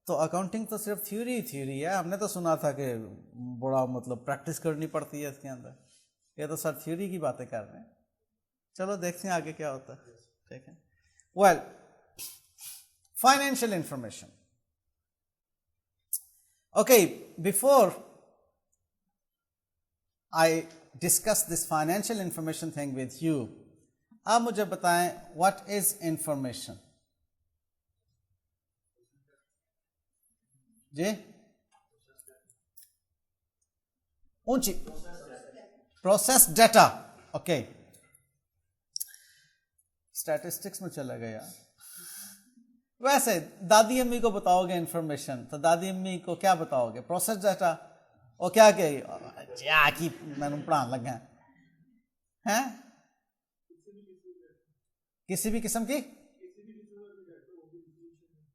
تو اکاؤنٹنگ تو صرف تھیوری ہے، ہم نے تو سنا تھا کہ بڑا مطلب پریکٹس کرنی پڑتی ہے اس کے اندر، یہ تو سر تھیوری کی باتیں کر رہے ہیں. چلو دیکھتے ہیں آگے کیا ہوتا ہے. ٹھیک ہے. Well financial information. Okay, before I discuss this financial information thing with you, آپ مجھے بتائیں واٹ از انفارمیشن؟ جی اونچی پروسیس ڈیٹا. اوکے، اسٹیٹسٹکس میں چلا گیا. ویسے دادی امی کو بتاؤ گے انفارمیشن تو دادی امی کو کیا بتاؤ گے؟ Process data. اور کیا کہ میں نے پڑھان لگا ہیں کسی بھی قسم کی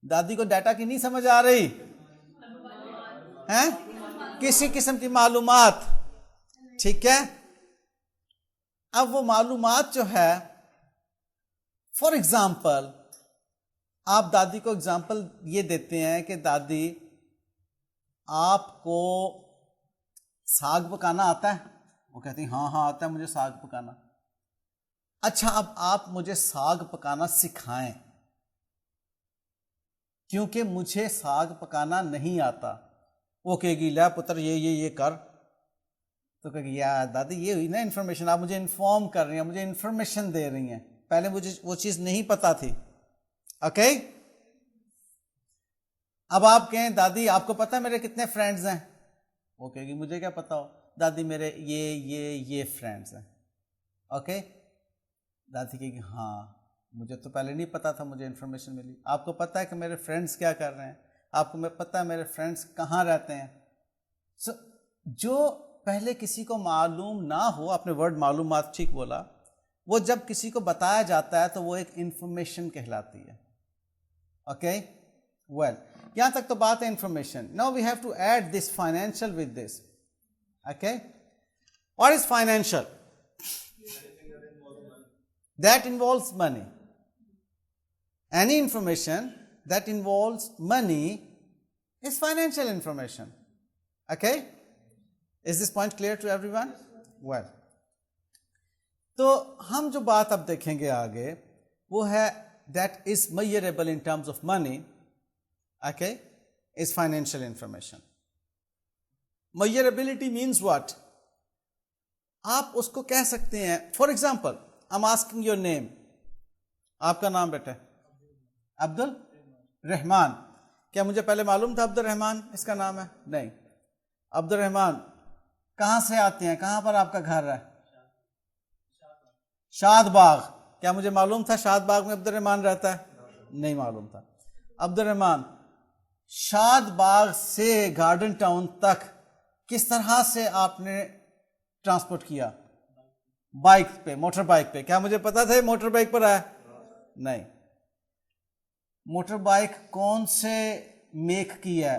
دادی کو ڈیٹا کی نہیں سمجھ آ رہی ہیں؟ کسی قسم کی معلومات. ٹھیک ہے. اب وہ معلومات جو ہے، فار ایگزامپل آپ دادی کو ایگزامپل یہ دیتے ہیں کہ دادی آپ کو ساگ پکانا آتا ہے؟ وہ کہتی ہیں ہاں آتا ہے مجھے ساگ پکانا. اچھا، اب آپ مجھے ساگ پکانا سکھائیں کیونکہ مجھے ساگ پکانا نہیں آتا. وہ کہے گی لے پتر یہ کر. تو کہے گی یا دادی یہ ہوئی نا انفارمیشن، آپ مجھے انفارم کر رہی ہیں، مجھے انفارمیشن دے رہی ہیں، پہلے مجھے وہ چیز نہیں پتا تھی. اوکے. اب آپ کہیں دادی آپ کو پتا میرے کتنے فرینڈز ہیں؟ وہ کہے گی مجھے کیا پتا ہو دادی، میرے یہ فرینڈز ہیں. اوکے. دادی کہے گی ہاں مجھے تو پہلے نہیں پتا تھا، مجھے انفارمیشن ملی. آپ کو پتا ہے کہ میرے فرینڈز کیا کر رہے ہیں؟ آپ کو پتا ہے میرے فرینڈز کہاں رہتے ہیں؟ جو پہلے کسی کو معلوم نہ ہو، آپ نے ورڈ معلومات ٹھیک بولا، وہ جب کسی کو بتایا جاتا ہے تو وہ ایک انفارمیشن کہلاتی ہے. اوکے. ویل یہاں تک تو بات ہے information. Now we have to add this financial with this. Okay. What is financial? That involves money. Any information that involves money is financial information. Okay? Is this point clear to everyone? Well, تو ہم جو بات اب دیکھیں گے آگے وہ ہے that is measurable in terms of money. Okay? Is financial information. Measurability means what? آپ اس کو کہہ سکتے ہیں for example I'm asking your name. آپ کا نام بیٹا عبد الرحمان. کیا مجھے پہلے معلوم تھا عبد الرحمان اس کا نام ہے؟ نہیں. عبد الرحمان کہاں سے آتے ہیں؟ کہاں پر آپ کا گھر ہے؟ شاد باغ. کیا مجھے معلوم تھا شاد باغ میں عبد الرحمان رہتا ہے؟ نہیں معلوم تھا. عبد الرحمان شاد باغ سے گارڈن ٹاؤن تک کس طرح سے آپ نے ٹرانسپورٹ کیا؟ بائک پہ، موٹر بائک پہ. کیا مجھے پتا تھا یہ موٹر بائک پر آیا؟ نہیں. موٹر بائک کون سے میک کی ہے؟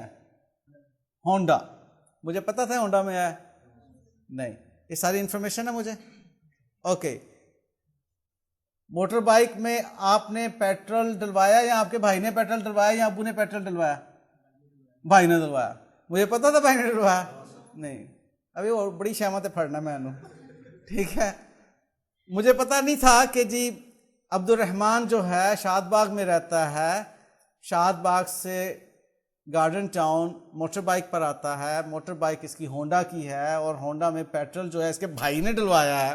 ہونڈا. مجھے پتا تھا ہونڈا میں آیا؟ نہیں. یہ ساری انفارمیشن ہے مجھے. اوکے. موٹر بائک میں آپ نے پیٹرول ڈلوایا یا آپ کے بھائی نے پیٹرول ڈلوایا یا ابو نے پیٹرول ڈلوایا؟ بھائی نے ڈلوایا. مجھے پتا تھا بھائی نے ڈلوایا؟ نہیں. ابھی وہ بڑی شہمت پڑھنا میں نے. ٹھیک ہے. مجھے پتا نہیں تھا کہ جی عبد الرحمان جو ہے شاد باغ میں رہتا ہے، شاد باغ سے گارڈن ٹاؤن موٹر بائک پر آتا ہے، موٹر بائک اس کی ہونڈا کی ہے اور ہونڈا میں پیٹرول جو ہے اس کے بھائی نے ڈلوایا ہے.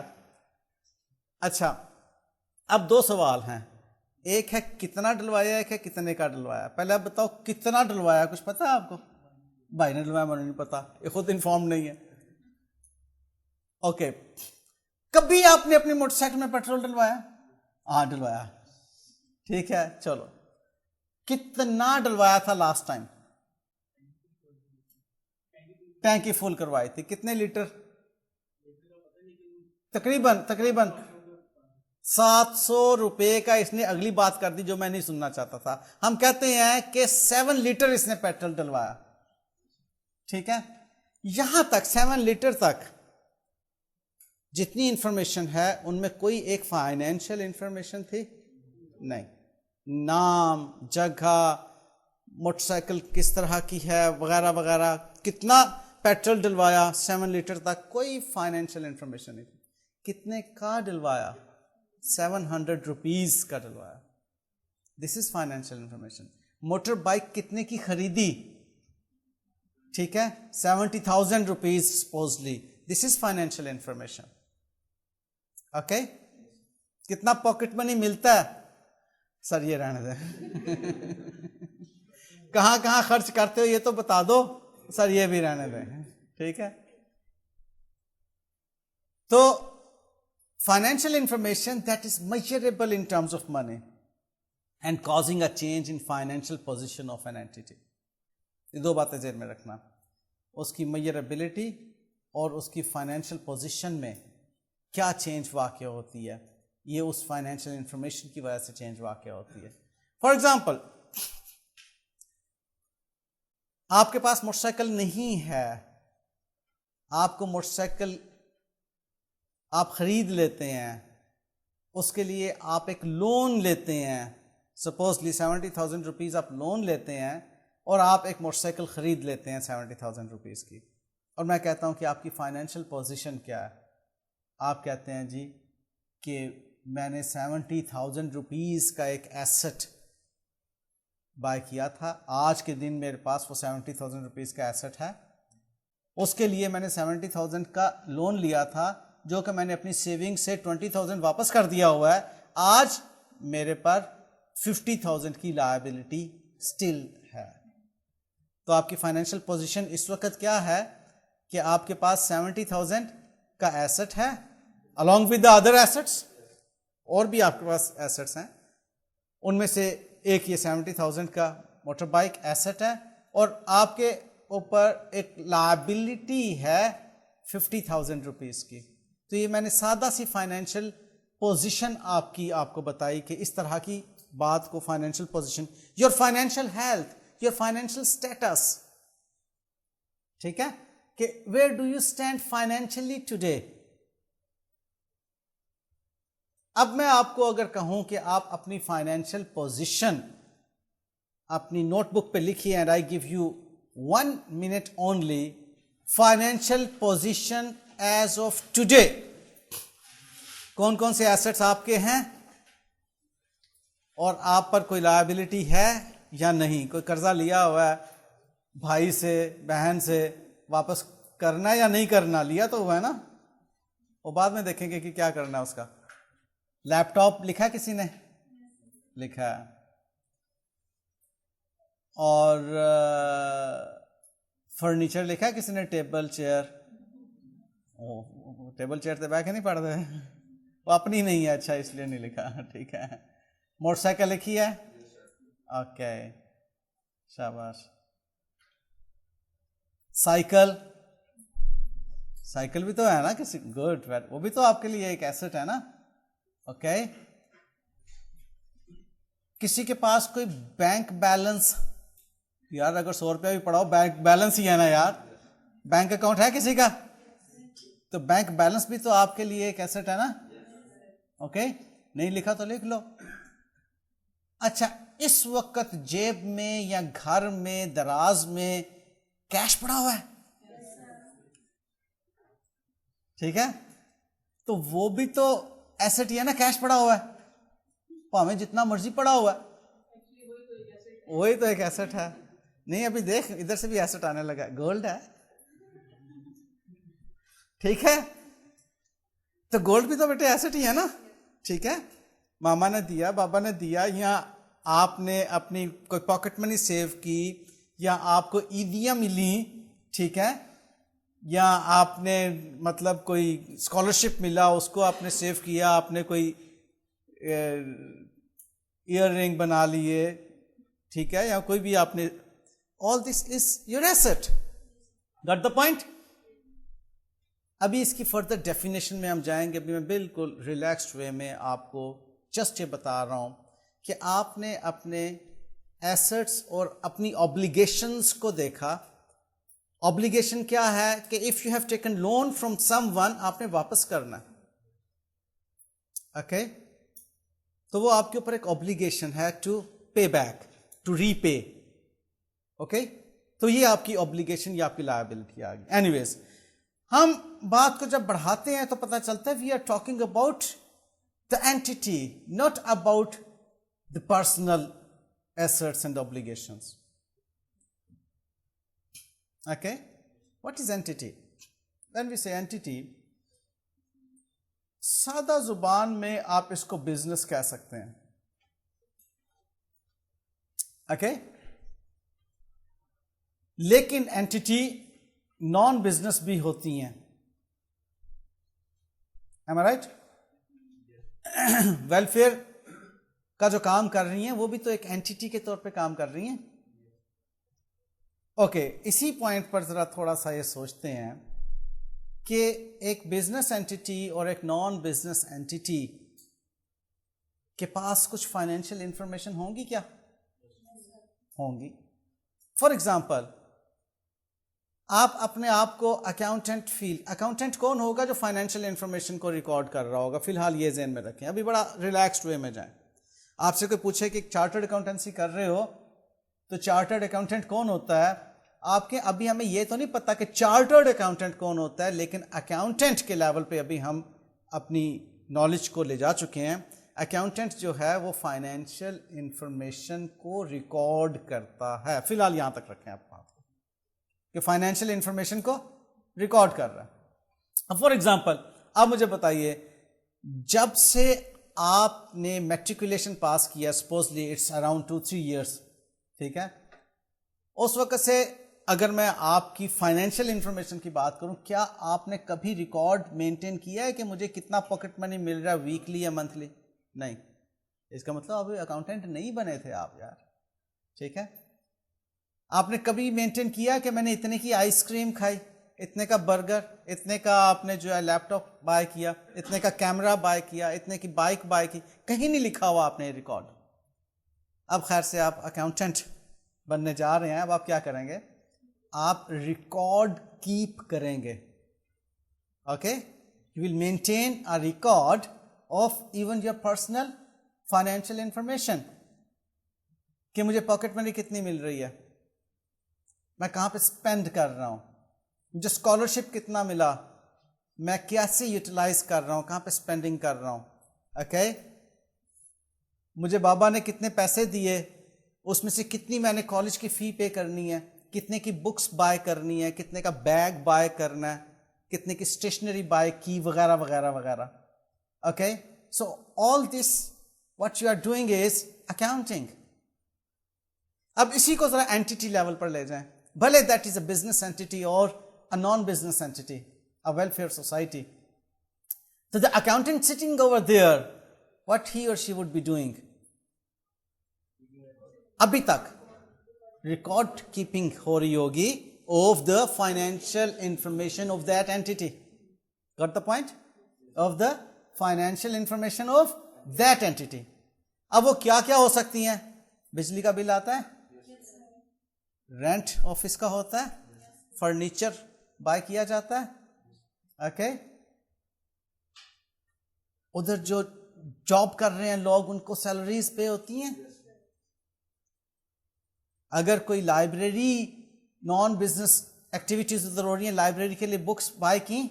اچھا، اب دو سوال ہیں، ایک ہے کتنا ڈلوایا، ایک ہے کتنے کا ڈلوایا. پہلے آپ بتاؤ کتنا ڈلوایا، کچھ پتا ہے آپ کو؟ بھائی نے ڈلوایا مجھے نہیں پتا، یہ خود انفارم نہیں ہے. اوکے. کبھی آپ نے اپنی موٹر سائیکل میں پیٹرول ڈلوایا؟ ہاں ڈلوایا. ٹھیک ہے. چلو کتنا ڈلوایا تھا لاسٹ ٹائم؟ ٹینکی فل کروائی تھی. کتنے لیٹر؟ تقریباً 700 روپے کا. اس نے اگلی بات کر دی جو میں نہیں سننا چاہتا تھا. ہم کہتے ہیں کہ 7 لیٹر اس نے پیٹرول ڈلوایا. ٹھیک ہے. یہاں تک 7 لیٹر تک جتنی انفارمیشن ہے ان میں کوئی ایک فائنینشیل انفارمیشن تھی؟ نہیں. نام، جگہ، موٹر سائیکل کس طرح کی ہے وغیرہ وغیرہ, کتنا پیٹرول ڈلوایا 7 لیٹر تک, کوئی فائنینشیل انفارمیشن نہیں تھی. کتنے کا ڈلوایا؟ 700 روپیز کا ڈلوایا. This is financial information. Motor bike کتنے کی خریدی؟ ٹھیک ہے, 70,000 rupees supposedly. This is financial information. Okay, کتنا پاکٹ منی ملتا ہے؟ سر یہ رہنے دیں. کہاں کہاں خرچ کرتے ہو یہ تو بتا دو. سر یہ بھی رہنے دیں. ٹھیک ہے, تو financial information that is measurable in terms of money and causing a change in financial position of an entity. یہ دو باتیں ذہن میں رکھنا, اس کی میجریبلٹی اور اس کی فائنینشیل پوزیشن میں کیا چینج واقع ہوتی ہے, یہ اس فائنینشیل انفارمیشن کی وجہ سے چینج واقع ہوتی ہے. فار ایگزامپل, آپ کے پاس موٹر سائیکل نہیں ہے, آپ کو موٹر سائیکل آپ خرید لیتے ہیں, اس کے لیے آپ ایک لون لیتے ہیں, سپوزلی 70,000 روپیز آپ لون لیتے ہیں اور آپ ایک موٹر سائیکل خرید لیتے ہیں 70,000 روپیز کی. اور میں کہتا ہوں کہ آپ کی فائنینشیل پوزیشن کیا ہے؟ آپ کہتے ہیں جی کہ میں نے 70,000 روپیز کا ایک ایسٹ بائی کیا تھا, آج کے دن میرے پاس وہ 70,000 روپیز کا ایسٹ ہے, اس کے لیے میں نے 70,000 کا لون لیا تھا جو کہ میں نے اپنی سیونگ سے 20,000 واپس کر دیا ہوا ہے. آج میرے پر 50,000 کی لائبلٹی اسٹل ہے. تو آپ کی فائنینشیل پوزیشن اس وقت کیا ہے کہ آپ کے پاس 70,000 کا ایسٹ ہے along with the other assets, اور بھی آپ کے پاس ایسٹس ہیں, ان میں سے ایک یہ 70,000 کا موٹر بائک ایسٹ ہے, اور آپ کے اوپر ایک لائبلٹی ہے 50,000 روپیز کی. تو یہ میں نے سادہ سی فائنینشیل پوزیشن آپ کو بتائی کہ اس طرح کی بات کو financial position, your financial health, your financial status. ٹھیک ہے, کہ where do you stand financially today. اب میں آپ کو اگر کہوں کہ آپ اپنی فائنینشیل پوزیشن اپنی نوٹ بک پہ لکھیے, and I give you 1 minute only, financial position as of today, کون کون سے ایسٹس آپ کے ہیں اور آپ پر کوئی لائبلٹی ہے یا نہیں, کوئی قرضہ لیا ہوا ہے بھائی سے بہن سے, واپس کرنا یا نہیں کرنا, لیا تو ہوا ہے نا, وہ بعد میں دیکھیں گے کہ کیا کرنا ہے اس کا. لیپ ٹاپ لکھا کسی نے؟ لکھا ہے. اور فرنیچر لکھا کسی نے؟ Table chair. ٹیبل چیئر تو بیٹھ کے نہیں پڑھتے, وہ اپنی نہیں ہے, اچھا اس لیے نہیں لکھا. ٹھیک ہے. موٹر سائیکل لکھی ہے؟ اوکے, شاباش. سائیکل بھی تو ہے نا کسی, گڈ, وہ بھی تو آپ کے لیے ایک ایسٹ ہے نا. اوکے. کسی کے پاس کوئی بینک بیلنس, یار اگر 100 روپیہ بھی پڑا ہو بینک بیلنس ہی ہے نا یار, بینک اکاؤنٹ ہے کسی کا, تو بینک بیلنس بھی تو آپ کے لیے ایک ایسٹ ہے نا. اوکے, نہیں لکھا تو لکھ لو. اچھا, اس وقت جیب میں یا گھر میں دراز میں کیش پڑا ہوا ہے, ٹھیک ہے, تو وہ بھی تو ایسٹ ہی ہے نا, کیش پڑا ہوا ہے, ہمیں جتنا مرضی پڑا ہوا ہے, وہی تو ایک ایسٹ ہے. نہیں ابھی دیکھ ادھر سے بھی ایسٹ آنے لگا, گولڈ ہے. ٹھیک ہے, تو گولڈ بھی تو بیٹے ایسٹ ہی ہے نا. ٹھیک ہے, ماما نے دیا, بابا نے دیا, یا آپ نے اپنی کوئی پاکٹ منی سیو کی, یا آپ کو عیدیاں ملی, ٹھیک ہے, یا آپ نے مطلب کوئی اسکالرشپ ملا اس کو آپ نے سیو کیا, آپ نے کوئی ایئر رنگ بنا لیے, ٹھیک ہے, یا کوئی بھی آپ نے, all this is your asset. Got the point? ابھی اس کی فردر ڈیفینیشن میں ہم جائیں گے. ابھی میں بالکل ریلیکسڈ وے میں آپ کو جسٹ یہ بتا رہا ہوں کہ آپ نے اپنے ایسٹس اور اپنی اوبلیگیشنز کو دیکھا. اوبلیگیشن کیا ہے کہ if you have taken loan from some one, آپ نے واپس کرنا. اوکے, تو وہ آپ کے اوپر ایک اوبلیگیشن ہے to pay back, to repay. Okay, تو یہ آپ کی obligation یا آپ کی liability آ گئی. اینیویز ہم بات کو جب بڑھاتے ہیں تو پتہ چلتا ہے we are talking about the entity, not about the personal assets and obligations. Okay, what is entity? When we say entity, سادہ زبان میں آپ اس کو بزنس کہہ سکتے ہیں. اوکے, لیکن اینٹیٹی نان بزنس بھی ہوتی ہیں. Am I right? ویلفیئر کا جو کام کر رہی ہیں وہ بھی تو ایک اینٹیٹی کے طور پہ کام کر رہی ہیں. اوکے, اسی پوائنٹ پر ذرا تھوڑا سا یہ سوچتے ہیں کہ ایک بزنس اینٹیٹی اور ایک نان بزنس اینٹیٹی کے پاس کچھ فائنینشیل انفارمیشن ہوں گی کیا؟ ہوں گی. فار ایگزامپل آپ اپنے آپ کو اکاؤنٹنٹ اکاؤنٹنٹ کون ہوگا جو فائنینشیل انفارمیشن کو ریکارڈ کر رہا ہوگا؟ فی الحال یہ ذہن میں رکھیں, ابھی بڑا ریلیکسڈ وے میں جائیں. آپ سے کوئی پوچھے کہ چارٹرڈ اکاؤنٹنسی کر رہے ہو تو چارٹرڈ اکاؤنٹنٹ کون ہوتا ہے آپ کے؟ ابھی ہمیں یہ تو نہیں پتا کہ چارٹرڈ اکاؤنٹنٹ کون ہوتا ہے, لیکن اکاؤنٹنٹ کے لیول پہ ابھی ہم اپنی نالج کو لے جا چکے ہیں. اکاؤنٹنٹ جو ہے وہ فائنینشیل انفارمیشن کو ریکارڈ کرتا ہے. فی الحال یہاں تک رکھیں آپ بات کو کہ فائنینشیل انفارمیشن کو ریکارڈ کر رہا ہے. اب فار ایگزامپل آپ مجھے بتائیے, جب سے آپ نے میٹریکولیشن پاس کیا, سپوزلی اٹس اراؤنڈ 2-3 ایئرس, ٹھیک ہے, اس وقت سے اگر میں آپ کی فائنینشیل انفارمیشن کی بات کروں, کیا آپ نے کبھی ریکارڈ مینٹین کیا ہے کہ مجھے کتنا پاکٹ منی مل رہا ہے ویکلی یا منتھلی؟ نہیں. اس کا مطلب ابھی اکاؤنٹنٹ نہیں بنے تھے آپ یار, ٹھیک ہے. آپ نے کبھی مینٹین کیا کہ میں نے اتنے کی آئس کریم کھائی, اتنے کا برگر, اتنے کا آپ نے جو ہے لیپ ٹاپ بائی کیا, اتنے کا کیمرہ بائی کیا, اتنے کی بائک بائی کی؟ کہیں نہیں لکھا ہوا آپ نے ریکارڈ. اب خیر سے آپ اکاؤنٹنٹ بننے جا رہے ہیں, اب آپ کیا کریں گے؟ آپ ریکارڈ کیپ کریں گے. Okay, you will maintain a record of even your personal financial information کہ مجھے پاکٹ منی کتنی مل رہی ہے, میں کہاں پہ اسپینڈ کر رہا ہوں, مجھے اسکالرشپ کتنا ملا, میں کیسے یوٹیلائز کر رہا ہوں, کہاں پہ اسپینڈنگ کر رہا ہوں. اوکے, مجھے بابا نے کتنے پیسے دیے, اس میں سے کتنی میں نے کالج کی فی پے کرنی ہے, کتنے کی بکس بائی کرنی ہے, کتنے کا بیگ بائی کرنا ہے, کتنے کی اسٹیشنری بائی کی, وغیرہ وغیرہ وغیرہ. Okay, so all this what you are doing is accounting. اب اسی کو ذرا اینٹیٹی لیول پر لے جائیں, بھلے that is a business entity اور a non business entity, a welfare society. تو the accountant sitting over there, what he or she would be doing? ابھی تک ریکارڈ کیپنگ ہو رہی ہوگی of the financial information of that entity. Got the point? Of the financial information of that entity. اب وہ کیا کیا ہو سکتی ہیں؟ بجلی کا بل آتا ہے, رینٹ آفس کا ہوتا ہے, فرنیچر بائی کیا جاتا ہے. اوکے, ادھر جو جاب کر رہے ہیں لوگ, ان کو سیلریز پے ہوتی ہیں. اگر کوئی لائبریری نان بزنس ایکٹیویٹیز ادھر ہو رہی ہیں, لائبریری کے لیے بکس بائی کی,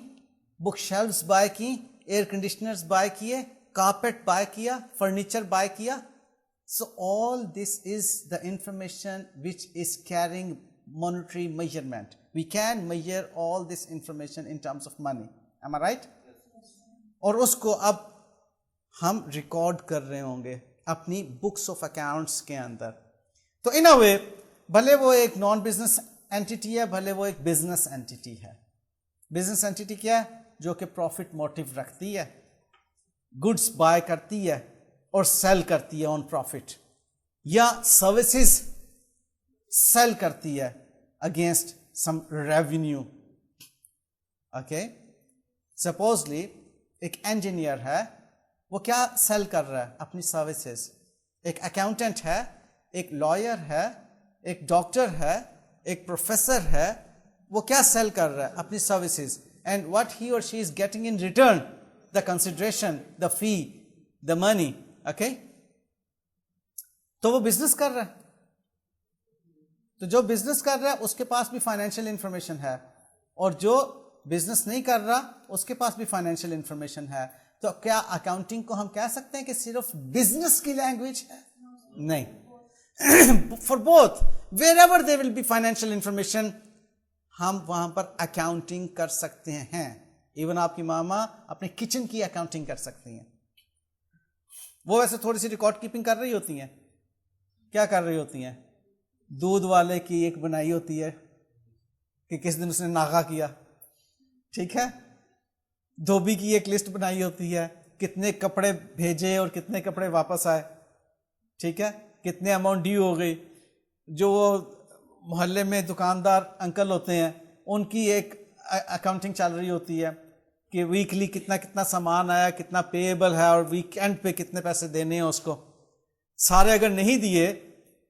بک شیلفز بائی کی, ایئر کنڈیشنرز بائی کیے, کارپیٹ بائی کیا, فرنیچر بائی کیا. So all this is the information which is carrying monetary measurement. We can measure all this information in terms of money. Am I right? اور اس کو اب ہم record کر رہے ہوں گے اپنی بکس آف اکاؤنٹس کے اندر. تو ان اے وے بھلے وہ ایک نان بزنس اینٹیٹی ہے, بھلے وہ ایک بزنس اینٹیٹی ہے. بزنس اینٹیٹی کیا ہے؟ جو کہ پروفٹ موٹیو رکھتی ہے, گڈس بائی کرتی ہے اور سیل کرتی ہے آن پروفٹ, یا سروسز سیل کرتی ہے against some revenue. Okay, supposedly ایک انجینئر ہے, وہ کیا سیل کر رہا ہے؟ اپنی سروسز. ایک اکاؤنٹنٹ ہے, ایک لائر ہے, ایک ڈاکٹر ہے, ایک پروفیسر ہے, وہ کیا سیل کر رہا ہے؟ اپنی services. And what he or she is getting in return, the consideration, the fee, the money. Okay, تو وہ بزنس کر رہا ہے. تو جو بزنس کر رہا ہے اس کے پاس بھی فائنینشیل انفارمیشن ہے, اور جو بزنس نہیں کر رہا اس کے پاس بھی فائنینشیل انفارمیشن ہے. تو کیا اکاؤنٹنگ کو ہم کہہ سکتے ہیں کہ صرف بزنس کی لینگویج ہے؟ نہیں. For both wherever there will be financial information, ہم وہاں پر اکاؤنٹنگ کر سکتے ہیں. ایون آپ کی ماما اپنے کچن کی اکاؤنٹنگ کر سکتی ہیں. وہ ویسے تھوڑی سی ریکارڈ کیپنگ کر رہی ہوتی ہیں. کیا کر رہی ہوتی ہیں؟ دودھ والے کی ایک بنائی ہوتی ہے کہ کس دن اس نے ناغہ کیا, ٹھیک ہے. دھوبی کی ایک لسٹ بنائی ہوتی ہے, کتنے کپڑے بھیجے اور کتنے کپڑے واپس آئے, ٹھیک ہے, کتنے اماؤنٹ ڈیو ہو گئی. جو وہ محلے میں دکاندار انکل ہوتے ہیں ان کی ایک اکاؤنٹنگ چل رہی ہوتی ہے کہ ویکلی کتنا کتنا سامان آیا, کتنا پیبل ہے, اور ویکینڈ پہ کتنے پیسے دینے ہیں اس کو. سارے اگر نہیں دیے,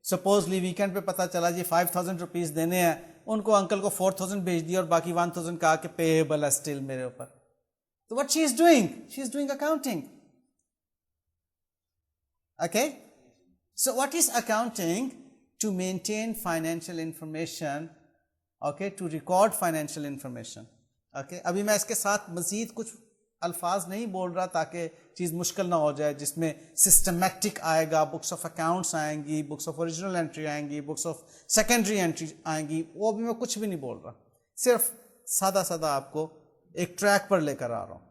سپوزلی ویکینڈ پہ پتہ چلا جی 5000 روپیز دینے ہیں, ان کو انکل کو 4000 بھیج دیا اور باقی 1000 کہا کہ پیبل ہے اسٹل میرے اوپر. تو what she is doing accounting. Okay, so what is accounting? To maintain financial information, okay, to record financial information. Okay, ابھی میں اس کے ساتھ مزید کچھ الفاظ نہیں بول رہا تاکہ چیز مشکل نہ ہو جائے, جس میں سسٹمیٹک آئے گا, بکس آف اکاؤنٹس آئیں گی, بکس آف اوریجنل انٹری آئیں گی, بکس آف سیکنڈری انٹری آئیں گی. وہ بھی میں کچھ بھی نہیں بول رہا, صرف سادہ سادہ آپ کو ایک ٹریک پر لے کر آ رہا ہوں.